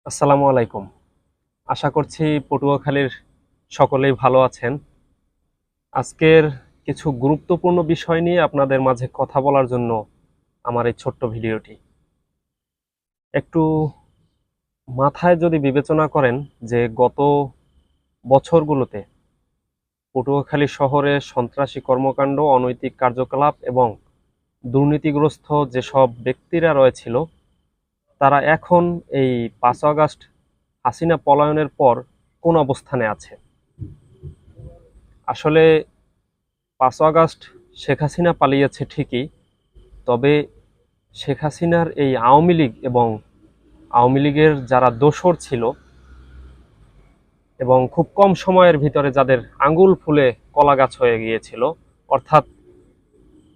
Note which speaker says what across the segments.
Speaker 1: আসসালামু আলাইকুম। আশা করছি পটুয়াখালীর সকলেই ভালো আছেন। আজকের কিছু গুরুত্বপূর্ণ বিষয় নিয়ে আপনাদের মাঝে কথা বলার জন্য আমার এই ছোট্ট ভিডিওটি। একটু মাথায় যদি বিবেচনা করেন যে গত বছরগুলোতে পটুয়াখালী শহরে সন্ত্রাসী কর্মকাণ্ড, অনৈতিক কার্যকলাপ এবং দুর্নীতিগ্রস্ত যেসব ব্যক্তিরা রয়েছিল, তারা এখন এই ৫ আগস্ট হাসিনা পলায়নের পর কোন অবস্থানে আছে। আসলে ৫ আগস্ট শেখ হাসিনা পালিয়েছে ঠিকই, তবে শেখ হাসিনার এই আওয়ামী লীগ এবং আওয়ামী লীগের যারা দোসর ছিল এবং খুব কম সময়ের ভিতরে যাদের আঙ্গুল ফুলে কলা গাছ হয়ে গিয়েছিল, অর্থাৎ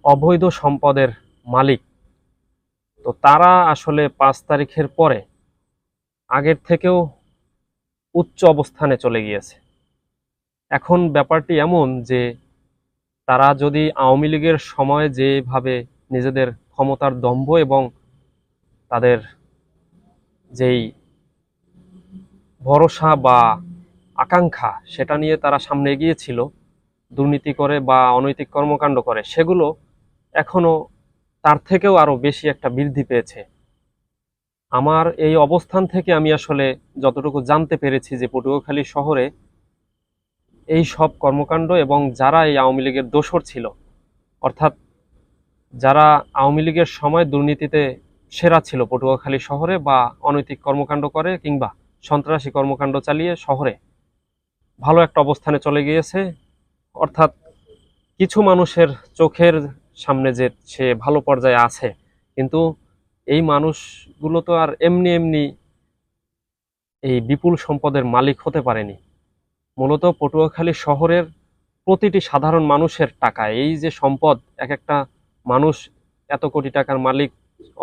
Speaker 1: অবৈধ সম্পদের মালিক, তো তারা আসলে ৫ তারিখের পরে আগের থেকেও উচ্চ অবস্থানে চলে গিয়েছে। এখন ব্যাপারটি এমন যে তারা যদি আওয়ামী লীগের সময় যেভাবে নিজেদের ক্ষমতার দম্ভ এবং তাদের যেই ভরসা বা আকাঙ্ক্ষা সেটা নিয়ে তারা সামনে এগিয়েছিল, দুর্নীতি করে বা অনৈতিক কর্মকাণ্ড করে, সেগুলো এখনো তার থেকেও আরো বেশি একটা বৃদ্ধি পেয়েছে। আমার এই অবস্থান থেকে আমি আসলে যতটুকু জানতে পেরেছি যে পটুয়াখালী শহরে এই সব কর্মকাণ্ড এবং যারা এই আওয়ামী লীগের দোসর ছিল, অর্থাৎ যারা আওয়ামী লীগের সময় দুর্নীতিতে সেরা ছিল পটুয়াখালী শহরে বা অনৈতিক কর্মকাণ্ড করে কিংবা সন্ত্রাসী কর্মকাণ্ড চালিয়ে শহরে ভালো একটা অবস্থানে চলে গিয়েছে। অর্থাৎ কিছু মানুষের চোখের সামনে যে সে ভালো পর্যায়ে আছে, কিন্তু এই মানুষগুলো তো আর এমনি এমনি এই বিপুল সম্পদের মালিক হতে পারেনি। মূলত পটুয়াখালী শহরের প্রতিটি সাধারণ মানুষের টাকা, এই যে সম্পদ, এক একটা মানুষ এত কোটি টাকার মালিক,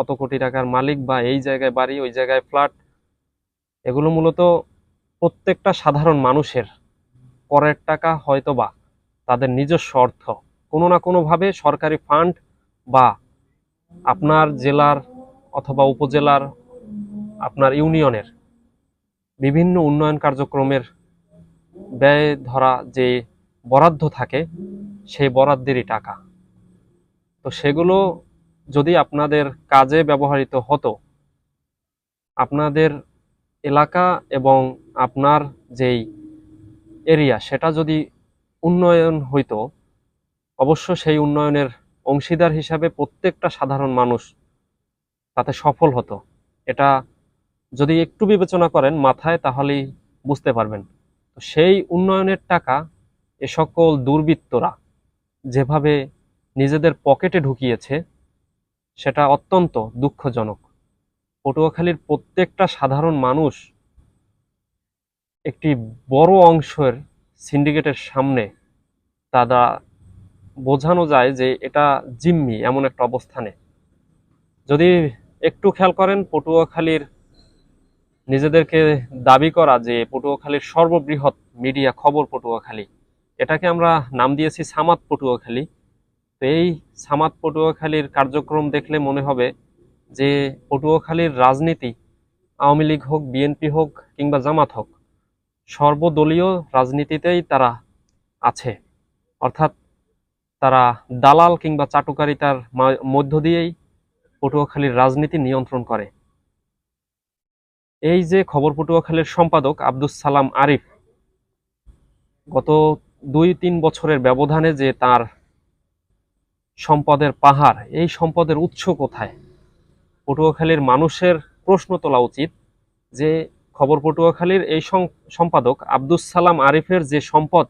Speaker 1: অত কোটি টাকার মালিক, বা এই জায়গায় বাড়ি ওই জায়গায় ফ্ল্যাট, এগুলো মূলত প্রত্যেকটা সাধারণ মানুষের করের টাকা, হয়তোবা তাদের নিজস্ব অর্থ, কোনো না কোনোভাবে সরকারি ফান্ড বা আপনার জেলার অথবা উপজেলার, আপনার ইউনিয়নের বিভিন্ন উন্নয়ন কার্যক্রমের ব্যয় ধরা যে বরাদ্দ থাকে, সেই বরাদ্দেরই টাকা। তো সেগুলো যদি আপনাদের কাজে ব্যবহৃত হতো, আপনাদের এলাকা এবং আপনার যেই এরিয়া সেটা যদি উন্নয়ন হইতো, অবশ্য সেই উন্নয়নের অংশীদার হিসাবে প্রত্যেকটা সাধারণ মানুষ তাতে সফল হতো। এটা যদি একটু বিবেচনা করেন মাথায়, তাহলেই বুঝতে পারবেন। তো সেই উন্নয়নের টাকা এ সকল দুর্বৃত্তরা যেভাবে নিজেদের পকেটে ঢুকিয়েছে, সেটা অত্যন্ত দুঃখজনক। পটুয়াখালীর প্রত্যেকটা সাধারণ মানুষ একটি বড় অংশের সিন্ডিকেটের সামনে তারা বোঝানো যায় যে এটা জিম্মি এমন একটা অবস্থানে। যদি একটু খেয়াল করেন, পটুয়াখালীর নিজেদেরকে দাবি করা যে পটুয়াখালীর সর্ববৃহৎ মিডিয়া খবর পটুয়াখালী, এটাকে আমরা নাম দিয়েছি সামাদ পটুয়াখালী। তো এই সামাদ পটুয়াখালীর কার্যক্রম দেখলে মনে হবে যে পটুয়াখালীর রাজনীতি, আওয়ামী লীগ হোক, বিএনপি হোক কিংবা জামাত হোক, সর্বদলীয় রাজনীতিতেই তারা আছে। অর্থাৎ তারা দালাল কিংবা চাটুকারিতার মধ্য দিয়েই পটুয়াখালীর রাজনীতি নিয়ন্ত্রণ করে। এই যে খবর পটুয়াখালীর সম্পাদক আব্দুস সালাম আরিফ, গত ২-৩ বছরের ব্যবধানে যে তার সম্পদের পাহাড়, এই সম্পদের উৎস কোথায়? পটুয়াখালীর মানুষের প্রশ্ন তোলা উচিত যে খবর পটুয়াখালীর এই সম্পাদক আব্দুস সালাম আরিফের যে সম্পদ,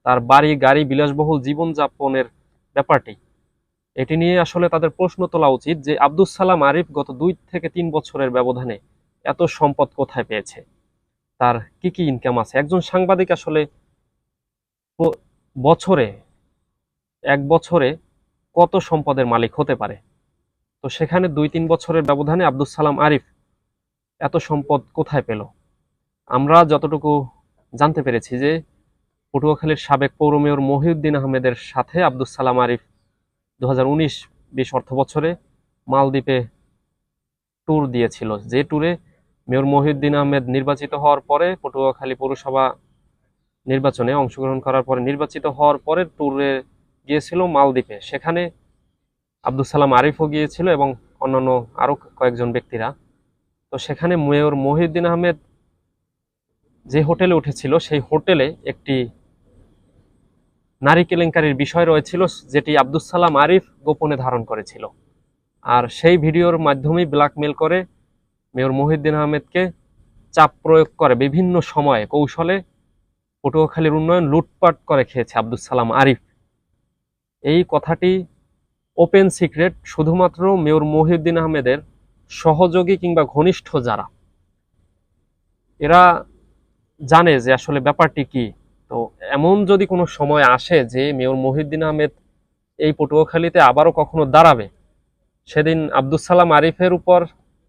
Speaker 1: তার বাড়ি গাড়ি বিলাসবহুল জীবনযাপনের ব্যাপারটি, এটি নিয়ে আসলে তাদের প্রশ্ন তোলা উচিত যে আব্দুস সালাম আরিফ গত ২-৩ বছরের ব্যবধানে এত সম্পদ কোথায় পেয়েছে, তার কি কি ইনকাম আছে। একজন সাংবাদিক আসলে বছরে, এক বছরে কত সম্পদের মালিক হতে পারে? তো সেখানে ২-৩ বছরের ব্যবধানে আব্দুস সালাম আরিফ এত সম্পদ কোথায় পেল? আমরা যতটুকু জানতে পেরেছি যে পটুয়াখালীর সাবেক পৌর মেয়র মহিউদ্দিন আহমেদের সাথে আব্দুস সালাম আরিফ ২০১৯-২০ অর্থ বছরে মালদ্বীপে ট্যুর দিয়েছিল, যে ট্যুরে মেয়র মহিউদ্দিন আহমেদ নির্বাচিত হওয়ার পরে পটুয়াখালী পৌরসভা নির্বাচনে অংশগ্রহণ করার পরে নির্বাচিত হওয়ার পরে ট্যুরে গিয়েছিল মালদ্বীপে। সেখানে আব্দুল সালাম আরিফও গিয়েছিল এবং অন্যান্য আরো কয়েকজন ব্যক্তিরা। তো সেখানে মেয়র মহিউদ্দিন আহমেদ যে হোটেলে উঠেছিল সেই হোটেলে একটি নারী কেলেঙ্কারির বিষয় রয়েছিল, যেটি আব্দুল সালাম আরিফ গোপনে ধারণ করেছিল। আর সেই ভিডিওর মাধ্যমেই ব্ল্যাকমেল করে মেয়র মহিউদ্দিন আহমেদকে চাপ প্রয়োগ করে বিভিন্ন সময়ে কৌশলে পটুয়াখালীর উন্নয়ন লুটপাট করে খেয়েছে আব্দুল সালাম আরিফ। এই কথাটি ওপেন সিক্রেট, শুধুমাত্র মেয়র মহিউদ্দিন আহমেদের সহযোগী কিংবা ঘনিষ্ঠ যারা, এরা জানে যে আসলে ব্যাপারটি কি। তো এমন যদি কোনো সময় আসে যে মেয়র মহিউদ্দিন আহমেদ এই পটুয়াখালীতে আবারও কখনো দাঁড়াবে, সেদিন আব্দুল সালাম আরিফের উপর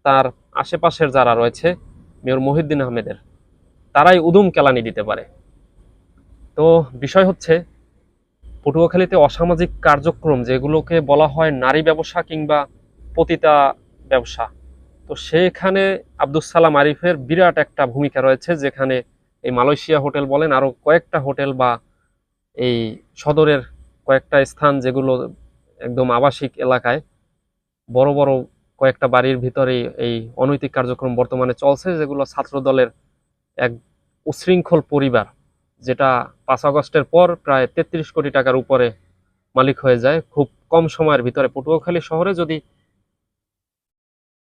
Speaker 1: তার আশেপাশের যারা রয়েছে মেয়র মহিউদ্দিন আহমেদের, তারাই উদুম কেলানি দিতে পারে। তো বিষয় হচ্ছে, পটুয়াখালীতে অসামাজিক কার্যক্রম যেগুলোকে বলা হয় নারী ব্যবসা কিংবা পতিতা ব্যবসা, তো সেখানে আব্দুল সালাম আরিফের বিরাট একটা ভূমিকা রয়েছে। যেখানে এই মালয়েশিয়া হোটেল বলেন, আরো কয়েকটা হোটেল বা এই সদরের কয়েকটা স্থান যেগুলো একদম আবাসিক এলাকায় বড় বড় কয়েকটা বাড়ির ভিতরে এই অনৈতিক কার্যক্রম বর্তমানে চলছে, যেগুলো ছাত্র দলের এক উশৃঙ্খল পরিবার, যেটা 5 আগস্টের পর প্রায় 33 কোটি টাকার উপরে মালিক হয়ে যায় খুব কম সময়ের ভিতরে। পটুয়াখালী শহরে যদি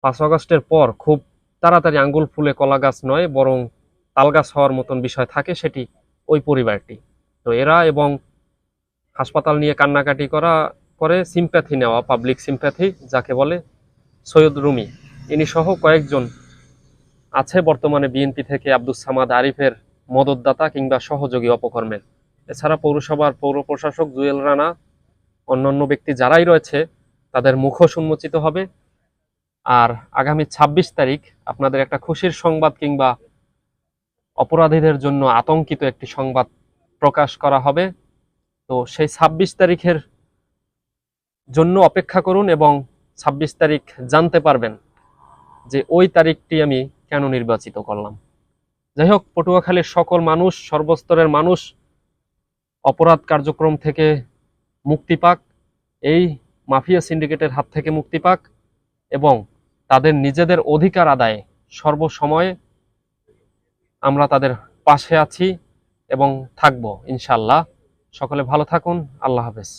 Speaker 1: 5 আগস্টের পর খুব তাড়াতাড়ি আঙ্গুল ফুলে কলা গাছ নয় বরং তাল গাছ হওয়ার মতন বিষয় থাকে, সেটি ওই পরিবারটি। তো এরা এবং হাসপাতাল নিয়ে কান্নাকাটি করে সিম্প্যাথি নেওয়া, পাবলিক সিম্প্যাথি যাকে বলে, সৈয়দ রুমি ইনি সহ কয়েকজন আছে বর্তমানে বিএনপি থেকে আব্দুল সামাদ আরিফের মদতদাতা কিংবা সহযোগী অপকর্মের। এছাড়া পৌরসভার পৌর প্রশাসক জুয়েল রানা, অন্যান্য ব্যক্তি যারাই রয়েছে, তাদের মুখোশ উন্মোচিত হবে। আর আগামী 26 তারিখ আপনাদের একটা খুশির সংবাদ কিংবা অপরাধীদের জন্য আতঙ্কিত একটি সংবাদ প্রকাশ করা হবে। তো সেই 26 তারিখের জন্য অপেক্ষা করুন এবং 26 তারিখ জানতে পারবেন যে ওই তারিখটি আমি কেন নির্বাচিত করলাম। যাই হোক, পটুয়াখালীর সকল মানুষ, সর্বস্তরের মানুষ অপরাধ কার্যক্রম থেকে মুক্তি পাক, এই মাফিয়া সিন্ডিকেটের হাত থেকে মুক্তি পাক এবং তাদের নিজেদের অধিকার আদায়ে সর্বসময়ে আমরা তাদের পাশে আছি এবং থাকবো ইনশাল্লাহ। সকলে ভালো থাকুন। আল্লাহ হাফেজ।